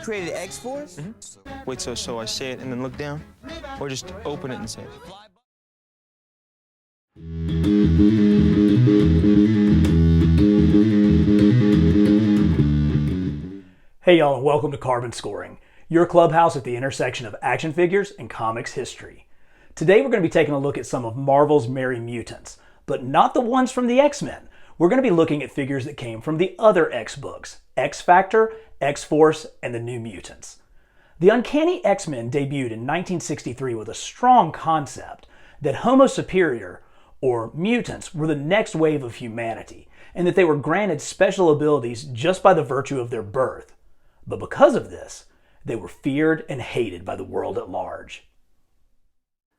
created X-Force? Wait, so I say it and then look down? Or just open it and say it? Hey y'all, and welcome to Carbon Scoring, your clubhouse at the intersection of action figures and comics history. Today we're going to be taking a look at some of Marvel's Merry Mutants, but not the ones from the X-Men. We're going to be looking at figures that came from the other X books, X Factor, X-Force, and the New Mutants. The Uncanny X-Men debuted in 1963 with a strong concept that Homo Superior, or mutants, were the next wave of humanity, and that they were granted special abilities just by the virtue of their birth. But because of this, they were feared and hated by the world at large.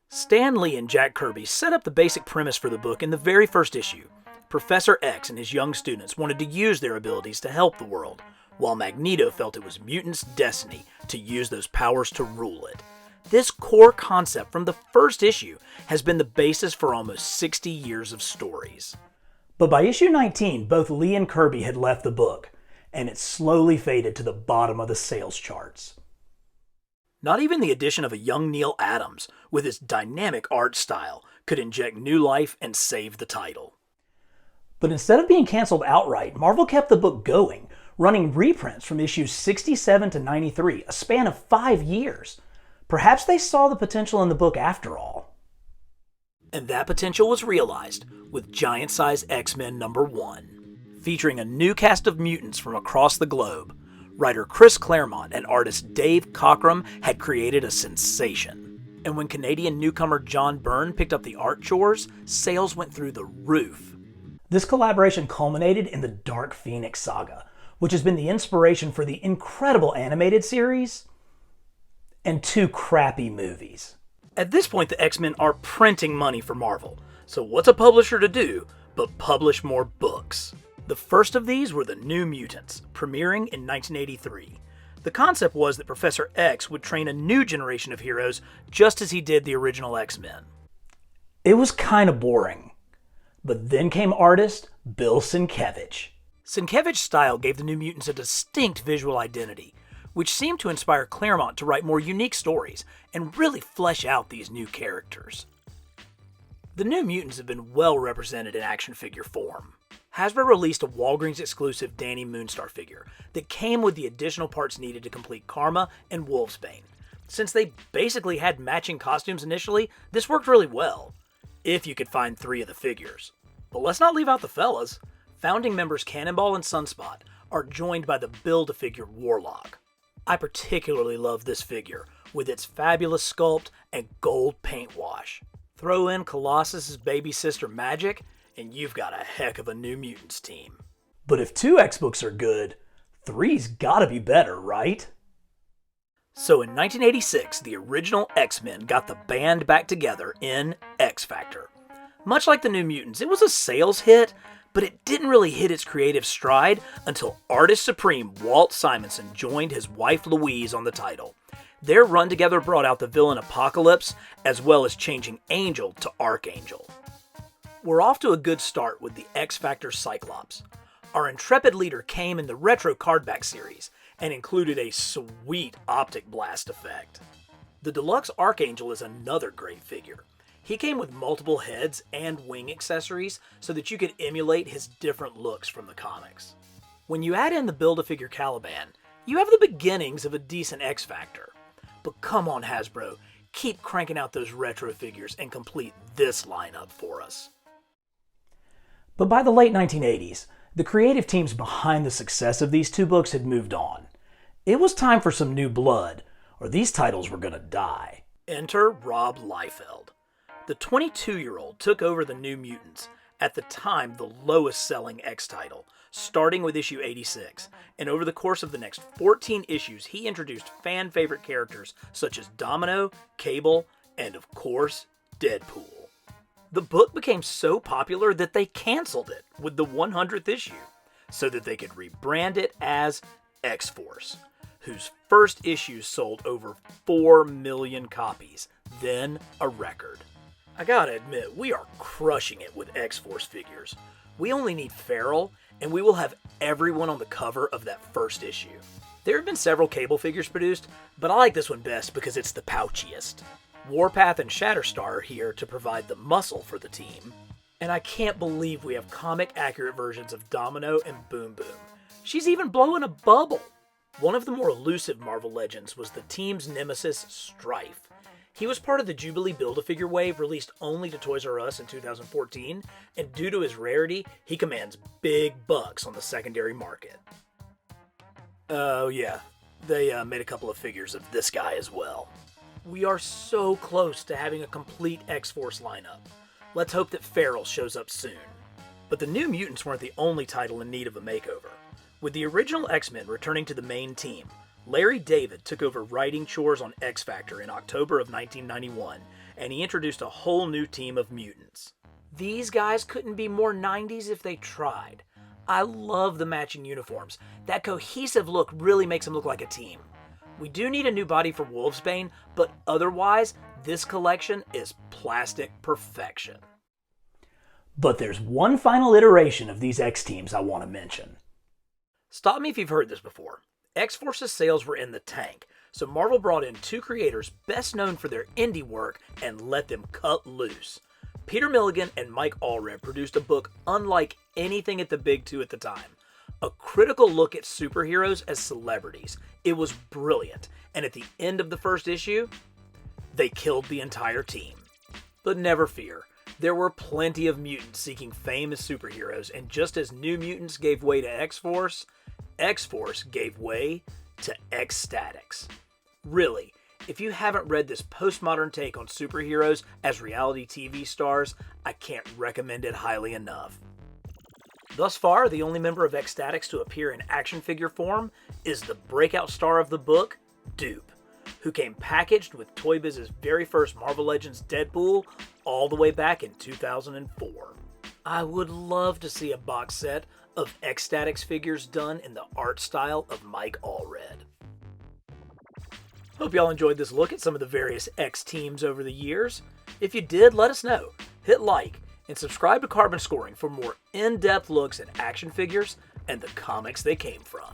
Stan Lee and Jack Kirby set up the basic premise for the book in the very first issue. Professor X and his young students wanted to use their abilities to help the world, while Magneto felt it was mutants' destiny to use those powers to rule it. This core concept from the first issue has been the basis for almost 60 years of stories. But by issue 19, both Lee and Kirby had left the book, and it slowly faded to the bottom of the sales charts. Not even the addition of a young Neil Adams, with his dynamic art style, could inject new life and save the title. But instead of being canceled outright, Marvel kept the book going, running reprints from issues 67 to 93, a span of 5 years. Perhaps they saw the potential in the book after all. And that potential was realized with Giant Size X-Men #1. Featuring a new cast of mutants from across the globe, writer Chris Claremont and artist Dave Cockrum had created a sensation. And when Canadian newcomer John Byrne picked up the art chores, sales went through the roof. This collaboration culminated in the Dark Phoenix saga, which has been the inspiration for the incredible animated series and 2 crappy movies. At this point, the X-Men are printing money for Marvel, so what's a publisher to do but publish more books? The first of these were the New Mutants, premiering in 1983. The concept was that Professor X would train a new generation of heroes just as he did the original X-Men. It was kind of boring. But then came artist Bill Sienkiewicz's. Sienkiewicz's style gave the New Mutants a distinct visual identity, which seemed to inspire Claremont to write more unique stories and really flesh out these new characters. The New Mutants have been well represented in action figure form. Hasbro released a Walgreens exclusive Danny Moonstar figure that came with the additional parts needed to complete Karma and Wolfsbane. Since they basically had matching costumes initially, this worked really well, if you could find 3 of the figures. But let's not leave out the fellas. Founding members Cannonball and Sunspot are joined by the Build-A-Figure Warlock. I particularly love this figure, with its fabulous sculpt and gold paint wash. Throw in Colossus's baby sister Magic, and you've got a heck of a New Mutants team. But if 2 X-books are good, 3's gotta be better, right? So in 1986, the original X-Men got the band back together in X Factor. Much like the New Mutants, it was a sales hit, but it didn't really hit its creative stride until artist supreme Walt Simonson joined his wife Louise on the title. Their run together brought out the villain Apocalypse, as well as changing Angel to Archangel. We're off to a good start with the X Factor Cyclops. Our intrepid leader came in the retro cardback series and included a sweet optic blast effect. The Deluxe Archangel is another great figure. He came with multiple heads and wing accessories so that you could emulate his different looks from the comics. When you add in the Build-A-Figure Caliban, you have the beginnings of a decent X Factor. But come on Hasbro, keep cranking out those retro figures and complete this lineup for us. But by the late 1980s, the creative teams behind the success of these 2 books had moved on. It was time for some new blood, or these titles were gonna die. Enter Rob Liefeld. The 22-year-old took over the New Mutants, at the time the lowest selling X title, starting with issue 86, and over the course of the next 14 issues he introduced fan favorite characters such as Domino, Cable, and of course, Deadpool. The book became so popular that they canceled it with the 100th issue, so that they could rebrand it as X-Force, whose first issue sold over 4 million copies, then a record. I gotta admit, we are crushing it with X-Force figures. We only need Feral, and we will have everyone on the cover of that first issue. There have been several Cable figures produced, but I like this one best because it's the pouchiest. Warpath and Shatterstar are here to provide the muscle for the team. And I can't believe we have comic-accurate versions of Domino and Boom Boom. She's even blowing a bubble! One of the more elusive Marvel Legends was the team's nemesis, Strife. He was part of the Jubilee Build-A-Figure wave released only to Toys R Us in 2014, and due to his rarity, he commands big bucks on the secondary market. Oh yeah, they made a couple of figures of this guy as well. We are so close to having a complete X-Force lineup. Let's hope that Feral shows up soon. But the New Mutants weren't the only title in need of a makeover. With the original X-Men returning to the main team, Larry David took over writing chores on X Factor in October of 1991, and he introduced a whole new team of mutants. These guys couldn't be more 90s if they tried. I love the matching uniforms. That cohesive look really makes them look like a team. We do need a new body for Wolfsbane, but otherwise, this collection is plastic perfection. But there's one final iteration of these X-Teams I want to mention. Stop me if you've heard this before. X-Force's sales were in the tank, so Marvel brought in two creators best known for their indie work and let them cut loose. Peter Milligan and Mike Allred produced a book unlike anything at the big two at the time. A critical look at superheroes as celebrities. It was brilliant, and at the end of the first issue, they killed the entire team. But never fear, there were plenty of mutants seeking fame as superheroes, and just as New Mutants gave way to X-Force, X-Force gave way to X-Statix. Really, if you haven't read this postmodern take on superheroes as reality TV stars, I can't recommend it highly enough. Thus far, the only member of X-Statix to appear in action figure form is the breakout star of the book, Dupe, who came packaged with Toy Biz's very first Marvel Legends Deadpool all the way back in 2004. I would love to see a box set of X-Statix figures done in the art style of Mike Allred. Hope y'all enjoyed this look at some of the various X-Teams over the years. If you did, let us know. Hit like and subscribe to Carbon Scoring for more in-depth looks at action figures and the comics they came from.